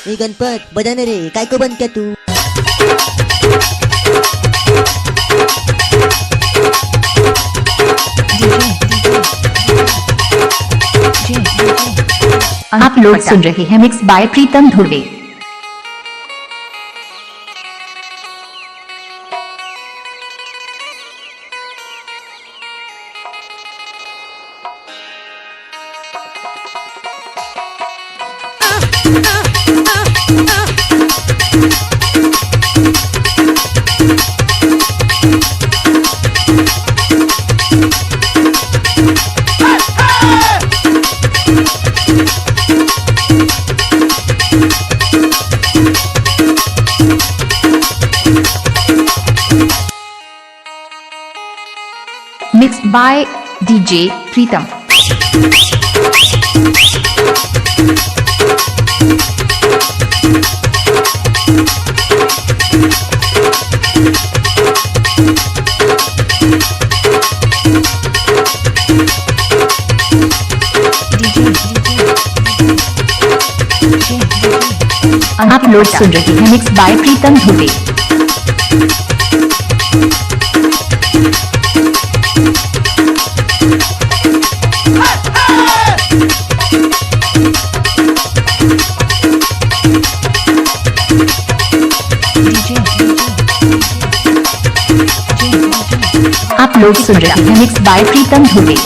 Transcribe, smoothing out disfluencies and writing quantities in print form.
ए गणपत बजाना रे, काय को बंद क्या तू? आप लोग सुन रहे हैं mix by Pritam Dhurve. Mixed by DJ Pritam। आप लोग सुन रहे हैं मिक्स बाय प्रीतम धुर्वे। आप लोग सुन रहे हैं मिक्स बाय प्रीतम धुर्वे।